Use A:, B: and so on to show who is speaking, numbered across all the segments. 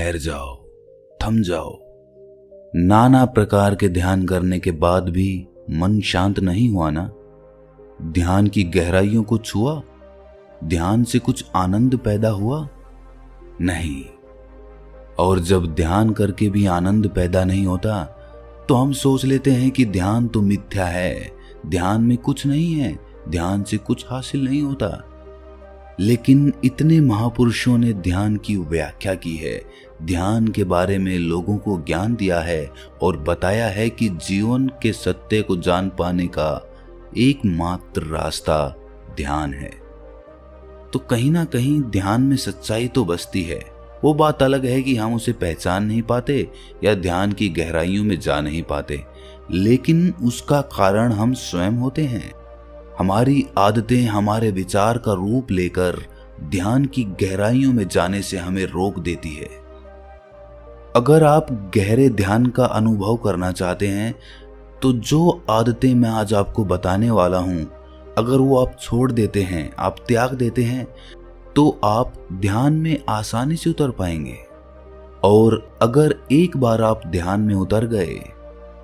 A: ठहर जाओ, थम जाओ। नाना प्रकार के ध्यान करने के बाद भी मन शांत नहीं हुआ ना? ध्यान की गहराइयों को छुआ? ध्यान से कुछ आनंद पैदा हुआ? नहीं। और जब ध्यान करके भी आनंद पैदा नहीं होता तो हम सोच लेते हैं कि ध्यान तो मिथ्या है, ध्यान में कुछ नहीं है, ध्यान से कुछ हासिल नहीं होता। लेकिन इतने महापुरुषों ने ध्यान की व्याख्या की है, ध्यान के बारे में लोगों को ज्ञान दिया है और बताया है कि जीवन के सत्य को जान पाने का एकमात्र रास्ता ध्यान है। तो कहीं ना कहीं ध्यान में सच्चाई तो बसती है। वो बात अलग है कि हम उसे पहचान नहीं पाते या ध्यान की गहराइयों में जा नहीं पाते, लेकिन उसका कारण हम स्वयं होते हैं। हमारी आदतें हमारे विचार का रूप लेकर ध्यान की गहराइयों में जाने से हमें रोक देती है। अगर आप गहरे ध्यान का अनुभव करना चाहते हैं तो जो आदतें मैं आज आपको बताने वाला हूं, अगर वो आप छोड़ देते हैं, आप त्याग देते हैं, तो आप ध्यान में आसानी से उतर पाएंगे। और अगर एक बार आप ध्यान में उतर गए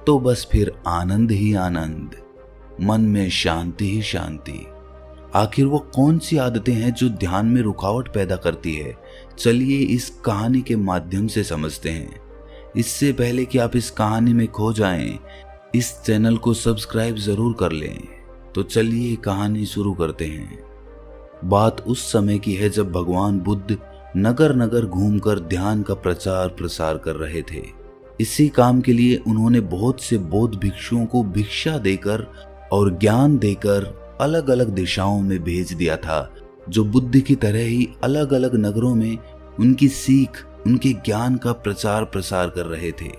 A: तो बस फिर आनंद ही आनंद, मन में शांति ही शांति। आखिर वो कौन सी आदतें हैं जो ध्यान में रुकावट पैदा करती है? चलिए इस कहानी के माध्यम से समझते हैं। इससे पहले कि आप इस कहानी में खो जाएं, इस चैनल को सब्सक्राइब जरूर कर लें। तो चलिए कहानी शुरू करते हैं। बात उस समय की है जब भगवान बुद्ध नगर नगर घूमकर ध्यान का प्रचार प्रसार कर रहे थे। इसी काम के लिए उन्होंने बहुत से बौद्ध भिक्षुओं को भिक्षा देकर और ज्ञान देकर अलग अलग दिशाओं में भेज दिया था, जो बुद्ध की तरह ही अलग अलग नगरों में उनकी सीख, उनके ज्ञान का प्रचार प्रसार कर रहे थे।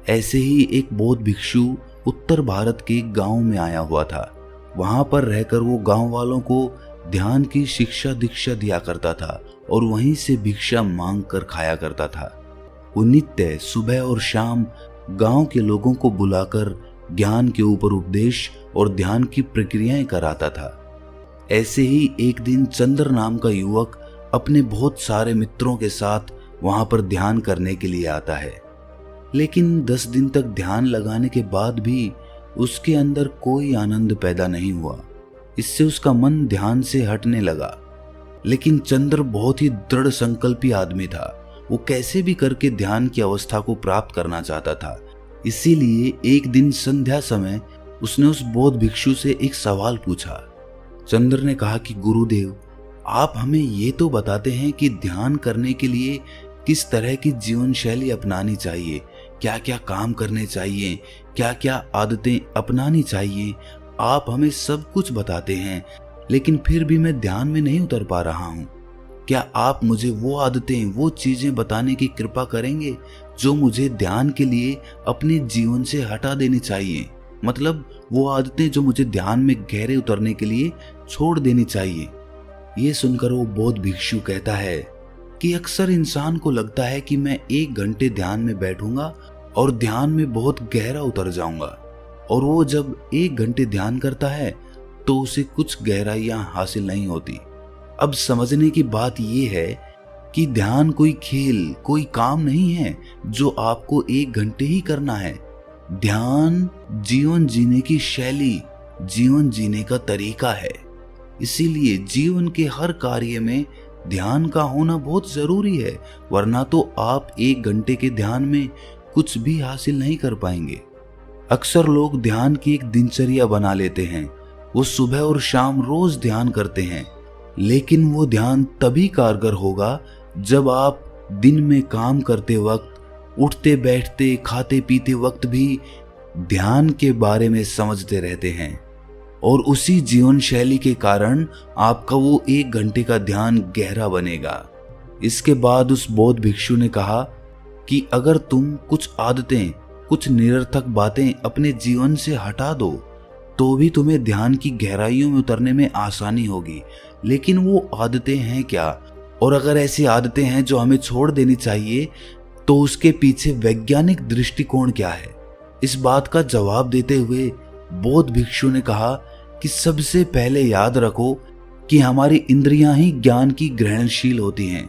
A: ऐसे ही एक बौद्ध भिक्षु उत्तर भारत के गांव में आया हुआ था। वहां पर रहकर वो गांव वालों को ध्यान की शिक्षा दीक्षा दिया करता था और वहीं से भिक्षा मांग कर खाया करता था। वो नित्य सुबह और शाम गांव के लोगों को बुलाकर ज्ञान के ऊपर उपदेश और ध्यान की प्रक्रियाएं कराता था। ऐसे ही एक दिन चंद्र नाम का युवक अपने बहुत सारे मित्रों के साथ वहां पर ध्यान करने के लिए आता है। लेकिन 10 दिन तक ध्यान लगाने के बाद भी उसके अंदर कोई आनंद पैदा नहीं हुआ। इससे उसका मन ध्यान से हटने लगा। लेकिन चंद्र बहुत ही दृढ़ संकल्पी आदमी था। वो कैसे भी करके ध्यान की अवस्था को प्राप्त करना चाहता था। इसीलिए एक दिन संध्या समय उसने उस बौद्ध भिक्षु से एक सवाल पूछा। चंद्र ने कहा कि गुरुदेव, आप हमें ये तो बताते हैं कि ध्यान करने के लिए किस तरह की जीवन शैली अपनानी चाहिए, क्या क्या काम करने चाहिए, क्या क्या आदतें अपनानी चाहिए। आप हमें सब कुछ बताते हैं, लेकिन फिर भी मैं ध्यान में नहीं उतर पा रहा हूँ। क्या आप मुझे वो आदतें, वो चीजें बताने की कृपा करेंगे जो मुझे ध्यान के लिए अपने जीवन से हटा देनी चाहिए? मतलब वो आदतें जो मुझे ध्यान में गहरे उतरने के लिए छोड़ देनी चाहिए। ये सुनकर वो बौद्ध भिक्षु कहता है कि अक्सर इंसान को लगता है कि मैं 1 घंटे ध्यान में बैठूंगा और ध्यान में बहुत गहरा उतर जाऊंगा, और वो जब 1 घंटे ध्यान करता है तो उसे कुछ गहराइयां हासिल नहीं होती। अब समझने की बात यह है कि ध्यान कोई खेल, कोई काम नहीं है जो आपको 1 घंटे ही करना है। ध्यान जीवन जीने की शैली, जीवन जीने का तरीका है। इसीलिए जीवन के हर कार्य में ध्यान का होना बहुत जरूरी है, वरना तो आप 1 घंटे के ध्यान में कुछ भी हासिल नहीं कर पाएंगे। अक्सर लोग ध्यान की एक दिनचर्या बना लेते हैं। वो सुबह और शाम रोज ध्यान करते हैं, लेकिन वो ध्यान तभी कारगर होगा जब आप दिन में काम करते वक्त, उठते बैठते, खाते पीते वक्त भी ध्यान के बारे में समझते रहते हैं। और उसी जीवन शैली के कारण आपका वो 1 घंटे का ध्यान गहरा बनेगा। इसके बाद उस बौद्ध भिक्षु ने कहा कि अगर तुम कुछ आदतें, कुछ निरर्थक बातें अपने जीवन से हटा दो तो भी तुम्हें ध्यान की गहराइयों में उतरने में आसानी होगी। लेकिन वो आदतें हैं क्या? और अगर ऐसी आदतें हैं जो हमें छोड़ देनी चाहिए तो उसके पीछे वैज्ञानिक दृष्टिकोण क्या है? इस बात का जवाब देते हुए बौद्ध भिक्षु ने कहा कि सबसे पहले याद रखो कि हमारी इंद्रियां ही ज्ञान की ग्रहणशील होती हैं।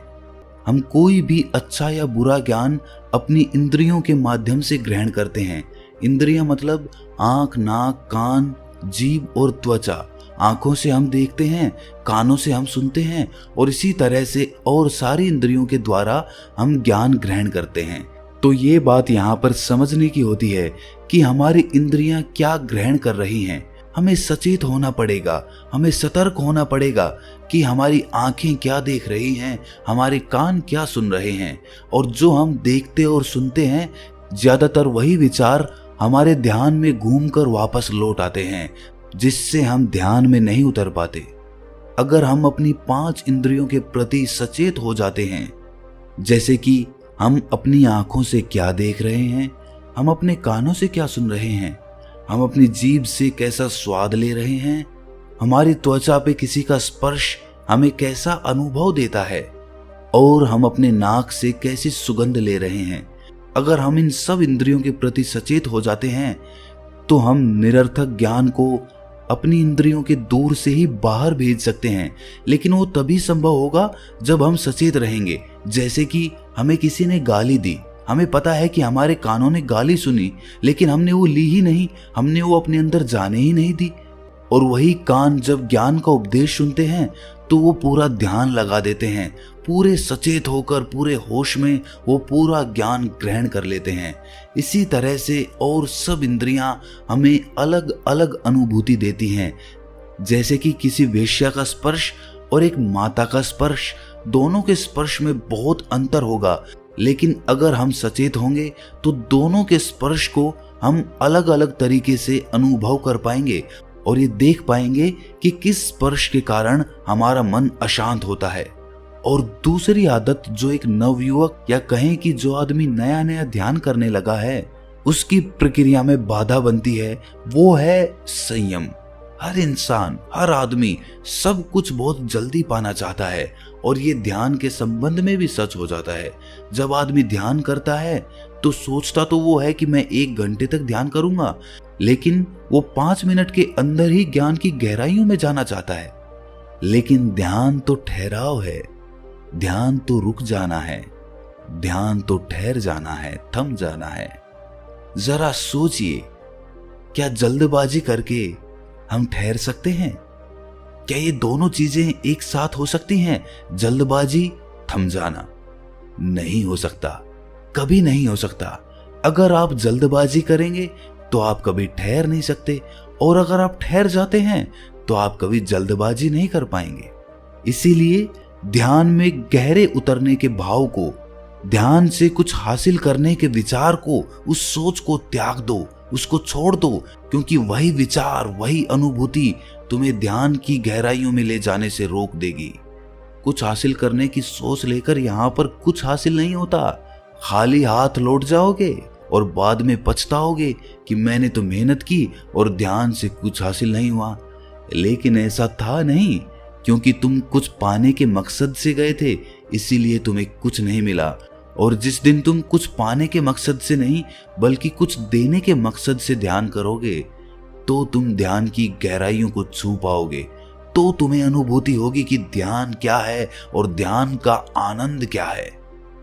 A: हम कोई भी अच्छा या बुरा ज्ञान अपनी इंद्रियों के माध्यम से ग्रहण करते हैं। इंद्रियां मतलब आंख, नाक, कान, जीभ और त्वचा। आंखों से हम देखते हैं, कानों से हम सुनते हैं और इसी तरह से और सारी इंद्रियों के द्वारा हम ज्ञान ग्रहण करते हैं। तो ये बात यहाँ पर समझने की होती है कि हमारी इंद्रियां क्या ग्रहण कर रही हैं। हमें सचेत होना पड़ेगा, हमें सतर्क होना पड़ेगा कि हमारी आंखें क्या देख रही हैं, हमारे कान क्या सुन रहे हैं। और जो हम देखते और सुनते हैं, ज्यादातर वही विचार हमारे ध्यान में घूमकर वापस लौट आते हैं, जिससे हम ध्यान में नहीं उतर पाते। अगर हम अपनी 5 इंद्रियों के प्रति सचेत हो जाते हैं, जैसे कि हम अपनी आंखों से क्या देख रहे हैं, हम अपने कानों से क्या सुन रहे हैं, हम अपनी जीभ से कैसा स्वाद ले रहे हैं, हमारी त्वचा पे किसी का स्पर्श हमें कैसा अनुभव देता है और हम अपने नाक से कैसी सुगंध ले रहे हैं। अगर हम इन सब इंद्रियों के प्रति सचेत हो जाते हैं तो हम निरर्थक ज्ञान को अपनी इंद्रियों के दूर से ही बाहर भेज सकते हैं। लेकिन वो तभी संभव होगा जब हम सचेत रहेंगे। जैसे कि हमें किसी ने गाली दी, हमें पता है कि हमारे कानों ने गाली सुनी, लेकिन हमने वो ली ही नहीं, हमने वो अपने अंदर जाने ही नहीं दी। और वही कान जब ज्ञान का उपदेश सुनते हैं तो वो पूरा ध्यान लगा देते हैं, पूरे सचेत होकर पूरे होश में वो पूरा ज्ञान ग्रहण कर लेते हैं। इसी तरह से और सब इंद्रियां हमें अलग अलग अनुभूति देती हैं। जैसे कि किसी वेश्या का स्पर्श और एक माता का स्पर्श, दोनों के स्पर्श में बहुत अंतर होगा, लेकिन अगर हम सचेत होंगे तो दोनों के स्पर्श को हम अलग अलग तरीके से अनुभव कर पाएंगे और ये देख पाएंगे कि किस स्पर्श के कारण हमारा मन अशांत होता है। और दूसरी आदत जो एक नवयुवक या कहें कि जो आदमी नया नया ध्यान करने लगा है उसकी प्रक्रिया में बाधा बनती है, वो है संयम। हर इंसान, हर आदमी सब कुछ बहुत जल्दी पाना चाहता है और ये ध्यान के संबंध में भी सच हो जाता है। जब आदमी ध्यान करता है तो सोचता तो वो है कि मैं 1 घंटे तक ध्यान करूंगा, लेकिन वो 5 मिनट के अंदर ही ज्ञान की गहराइयों में जाना चाहता है। लेकिन ध्यान तो ठहराव है, ध्यान तो रुक जाना है, ध्यान तो ठहर जाना है, थम जाना है। जरा सोचिए, क्या जल्दबाजी करके हम ठहर सकते हैं? क्या ये दोनों चीजें एक साथ हो सकती हैं? जल्दबाजी, थम जाना? नहीं हो सकता, कभी नहीं हो सकता। अगर आप जल्दबाजी करेंगे तो आप कभी ठहर नहीं सकते, और अगर आप ठहर जाते हैं तो आप कभी जल्दबाजी नहीं कर पाएंगे। इसीलिए ध्यान में गहरे उतरने के भाव को, ध्यान से कुछ हासिल करने के विचार को, उस सोच को त्याग दो, उसको छोड़ दो, क्योंकि वही विचार, वही अनुभूति तुम्हें ध्यान की गहराइयों में ले जाने से रोक देगी। कुछ हासिल करने की सोच लेकर यहाँ पर कुछ हासिल नहीं होता। खाली हाथ लौट जाओगे और बाद में पछताओगे कि मैंने तो मेहनत की और ध्यान से कुछ हासिल नहीं हुआ। लेकिन ऐसा था नहीं, क्योंकि तुम कुछ पाने के मकसद से गए थे, इसीलिए तुम्हें कुछ नहीं मिला। और जिस दिन तुम कुछ पाने के मकसद से नहीं बल्कि कुछ देने के मकसद से ध्यान करोगे तो तुम ध्यान की गहराइयों को छू पाओगे। तो तुम्हें अनुभूति होगी कि ध्यान क्या है और ध्यान का आनंद क्या है।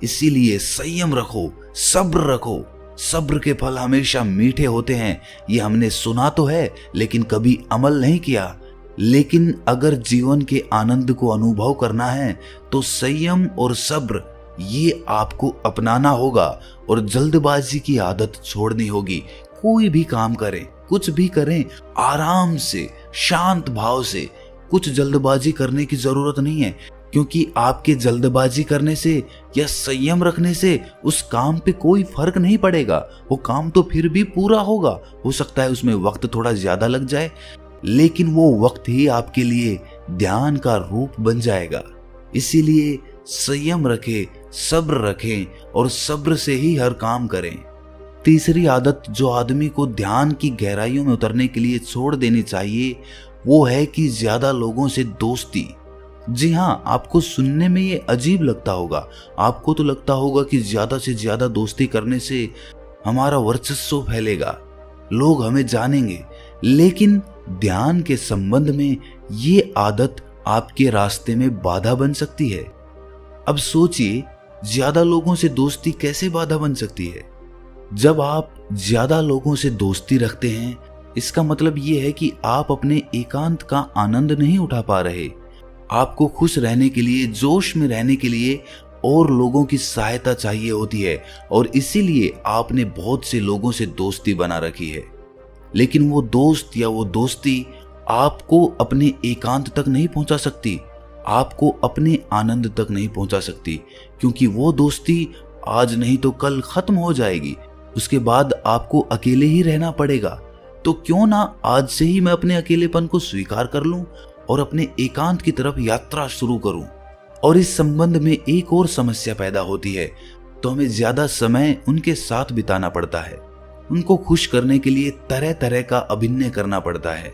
A: इसीलिए संयम रखो, सब्र रखो। सब्र के फल हमेशा मीठे होते हैं। ये हमने सुना तो है लेकिन कभी अमल नहीं किया। लेकिन अगर जीवन के आनंद को अनुभव करना है तो संयम और सब्र ये आपको अपनाना होगा और जल्दबाजी की आदत छोड़नी होगी। कोई भी काम करें, कुछ भी करें, आराम से, शांत भाव से। कुछ जल्दबाजी करने की जरूरत नहीं है, क्योंकि आपके जल्दबाजी करने से या संयम रखने से उस काम पे कोई फर्क नहीं पड़ेगा। वो काम तो फिर भी पूरा होगा। हो सकता है उसमें वक्त थोड़ा ज्यादा लग जाए, लेकिन वो वक्त ही आपके लिए ध्यान का रूप बन जाएगा। इसीलिए संयम रखें, सब्र रखें और सब्र से ही हर काम करें। तीसरी आदत जो आदमी को ध्यान की गहराइयों में उतरने के लिए छोड़ देनी चाहिए वो है कि ज्यादा लोगों से दोस्ती। जी हाँ, आपको सुनने में ये अजीब लगता होगा। आपको तो लगता होगा कि ज्यादा से ज्यादा दोस्ती करने से हमारा वर्चस्व फैलेगा, लोग हमें जानेंगे। लेकिन ध्यान के संबंध में ये आदत आपके रास्ते में बाधा बन सकती है। अब सोचिए ज्यादा लोगों से दोस्ती कैसे बाधा बन सकती है? जब आप ज्यादा लोगों से दोस्ती रखते हैं, इसका मतलब ये है कि आप अपने एकांत का आनंद नहीं उठा पा रहे। आपको खुश रहने के लिए, जोश में रहने के लिए और लोगों की सहायता चाहिए होती है, और इसीलिए आपने बहुत से लोगों से दोस्ती बना रखी है। लेकिन वो दोस्त या वो दोस्ती आपको अपने एकांत तक नहीं पहुंचा सकती, आपको अपने आनंद तक नहीं पहुंचा सकती, क्योंकि वो दोस्ती आज नहीं तो कल खत्म हो जाएगी। उसके बाद आपको अकेले ही रहना पड़ेगा। तो क्यों ना आज से ही मैं अपने अकेलेपन को स्वीकार कर लूं और अपने एकांत की तरफ यात्रा शुरू करूं। और इस संबंध में एक और समस्या पैदा होती है, तो हमें ज्यादा समय उनके साथ बिताना पड़ता है। उनको खुश करने के लिए तरह तरह का अभिनय करना पड़ता है।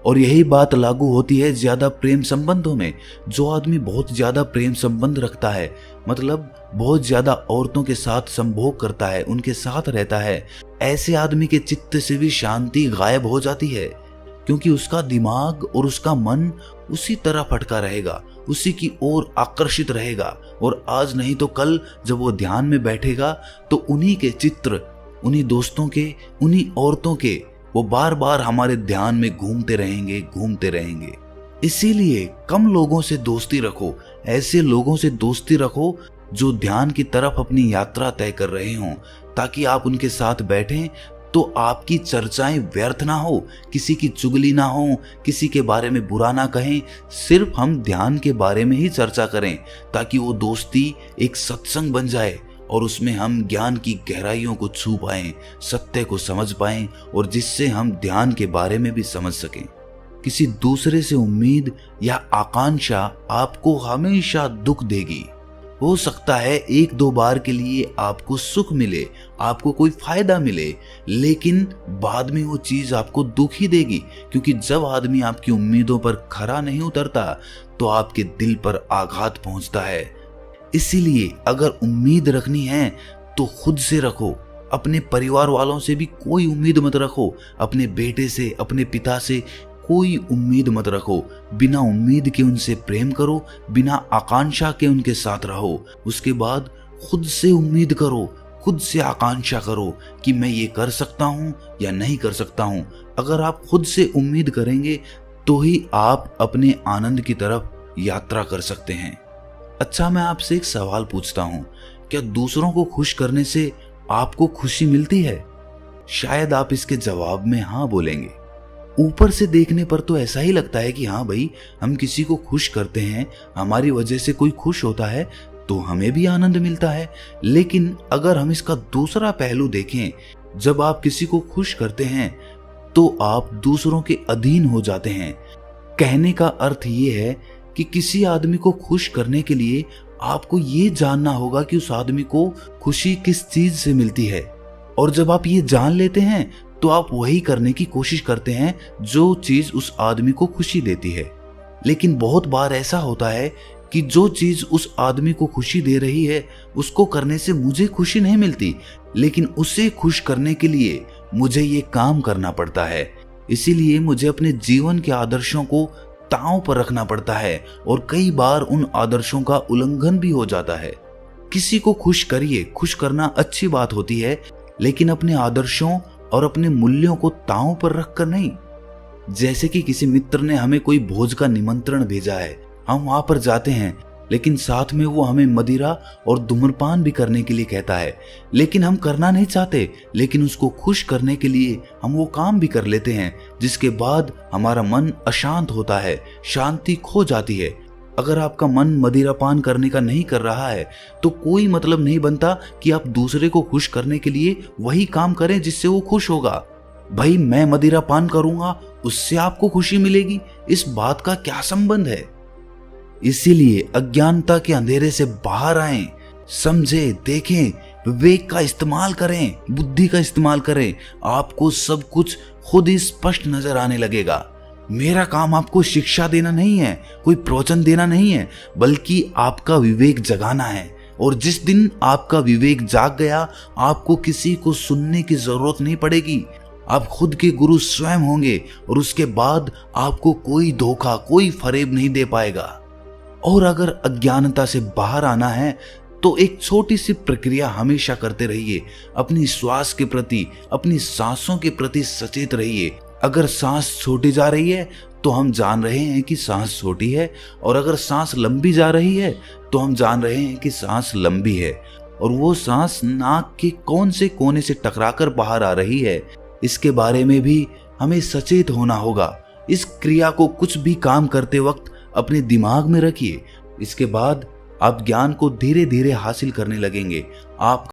A: और यही बात लागू होती है ज्यादा प्रेम संबंधों में। जो आदमी बहुत ज्यादा प्रेम संबंध रखता है, मतलब बहुत ज्यादा औरतों के साथ संभोग करता है, उनके साथ रहता है, ऐसे आदमी के चित्त से भी शांति गायब हो जाती है, क्योंकि उसका दिमाग और उसका मन उसी तरह भटका रहेगा, उसी की ओर आकर्षित रहेगा। और आज नहीं तो कल जब वो ध्यान में बैठेगा तो उन्हीं के चित्र, उन्हीं दोस्तों के, उन्हीं औरतों के वो बार बार हमारे ध्यान में घूमते रहेंगे। इसीलिए कम लोगों से दोस्ती रखो। ऐसे लोगों से दोस्ती रखो जो ध्यान की तरफ अपनी यात्रा तय कर रहे हों, ताकि आप उनके साथ बैठें तो आपकी चर्चाएं व्यर्थ ना हो, किसी की चुगली ना हो, किसी के बारे में बुरा ना कहें, सिर्फ हम ध्यान के बारे में ही चर्चा करें, ताकि वो दोस्ती एक सत्संग बन जाए और उसमें हम ज्ञान की गहराइयों को छू पाएं, सत्य को समझ पाएं, और जिससे हम ध्यान के बारे में भी समझ सकें। किसी दूसरे से उम्मीद या आकांक्षा आपको हमेशा दुख देगी। हो सकता है एक दो बार के लिए आपको सुख मिले, आपको कोई फायदा मिले, लेकिन बाद में वो चीज आपको दुख ही देगी, क्योंकि जब आदमी आपकी उम्मीदों पर खरा नहीं उतरता तो आपके दिल पर आघात पहुंचता है। इसीलिए अगर उम्मीद रखनी है तो खुद से रखो। अपने परिवार वालों से भी कोई उम्मीद मत रखो, अपने बेटे से, अपने पिता से कोई उम्मीद मत रखो। बिना उम्मीद के उनसे प्रेम करो, बिना आकांक्षा के उनके साथ रहो। उसके बाद खुद से उम्मीद करो, खुद से आकांक्षा करो कि मैं ये कर सकता हूँ या नहीं कर सकता हूँ। अगर आप खुद से उम्मीद करेंगे तो ही आप अपने आनंद की तरफ यात्रा कर सकते हैं। अच्छा, मैं आपसे एक सवाल पूछता हूँ, क्या दूसरों को खुश करने से आपको खुशी मिलती है? शायद आप इसके जवाब में हाँ बोलेंगे। ऊपर से देखने पर तो ऐसा ही लगता है कि हाँ भाई, हम किसी को खुश करते हैं, हमारी वजह से कोई खुश होता है तो हमें भी आनंद मिलता है। लेकिन अगर हम इसका दूसरा पहलू देखें, जब आप किसी को खुश करते हैं तो आप दूसरों के अधीन हो जाते हैं। कहने का अर्थ ये है कि किसी आदमी को खुश करने के लिए आपको ये जानना होगा कि उस आदमी को खुशी किस चीज से मिलती है, और जब आप ये जान लेते हैं तो आप वही करने की कोशिश करते हैं जो चीज उस आदमी को खुशी देती है। लेकिन बहुत बार ऐसा होता है कि जो चीज उस आदमी को खुशी दे रही है उसको करने से मुझे खुशी नहीं मिलती, लेकिन उसे खुश करने के लिए मुझे ये काम करना पड़ता है। इसीलिए मुझे अपने जीवन के आदर्शों को ताव पर रखना पड़ता है, और कई बार उन आदर्शों का उल्लंघन भी हो जाता है। किसी को खुश करिए, खुश करना अच्छी बात होती है, लेकिन अपने आदर्शों और अपने मूल्यों को ताव पर रखकर नहीं। जैसे कि किसी मित्र ने हमें कोई भोज का निमंत्रण भेजा है, हम वहां पर जाते हैं, लेकिन साथ में वो हमें मदिरा और धूम्रपान भी करने के लिए कहता है, लेकिन हम करना नहीं चाहते, लेकिन उसको खुश करने के लिए हम वो काम भी कर लेते हैं, जिसके बाद हमारा मन अशांत होता है, शांति खो जाती है। अगर आपका मन मदिरापान करने का नहीं कर रहा है तो कोई मतलब नहीं बनता कि आप दूसरे को खुश करने के लिए वही काम करें जिससे वो खुश होगा। भाई, मैं मदिरापान करूंगा, उससे आपको खुशी मिलेगी, इस बात का क्या संबंध है? इसीलिए अज्ञानता के अंधेरे से बाहर आएं, समझे, देखें, विवेक का इस्तेमाल करें, बुद्धि का इस्तेमाल करें। आपको सब कुछ खुद ही स्पष्ट नजर आने लगेगा। मेरा काम आपको शिक्षा देना नहीं है, कोई प्रवचन देना नहीं है, बल्कि आपका विवेक जगाना है। और जिस दिन आपका विवेक जाग गया, आपको किसी को सुनने की जरूरत नहीं पड़ेगी। आप खुद के गुरु स्वयं होंगे, और उसके बाद आपको कोई धोखा, कोई फरेब नहीं दे पाएगा। और अगर अज्ञानता से बाहर आना है तो तो एक छोटी सी प्रक्रिया हमेशा करते रहिए। अपनी श्वास के प्रति, अपनी सांसों के प्रति सचेत रहिए। अगर सांस छोटी जा रही है तो हम जान रहे हैं कि सांस छोटी है, और अगर सांस लंबी जा रही है तो हम जान रहे हैं कि सांस लंबी है। और वो सांस नाक के कौन से कोने से टकराकर बाहर आ रही है, इसके बारे में भी हमें सचेत होना होगा। इस क्रिया को कुछ भी काम करते वक्त अपने दिमाग में रखिए। इसके बाद आप ज्ञान को धीरे धीरे हासिल करने लगेंगे। आप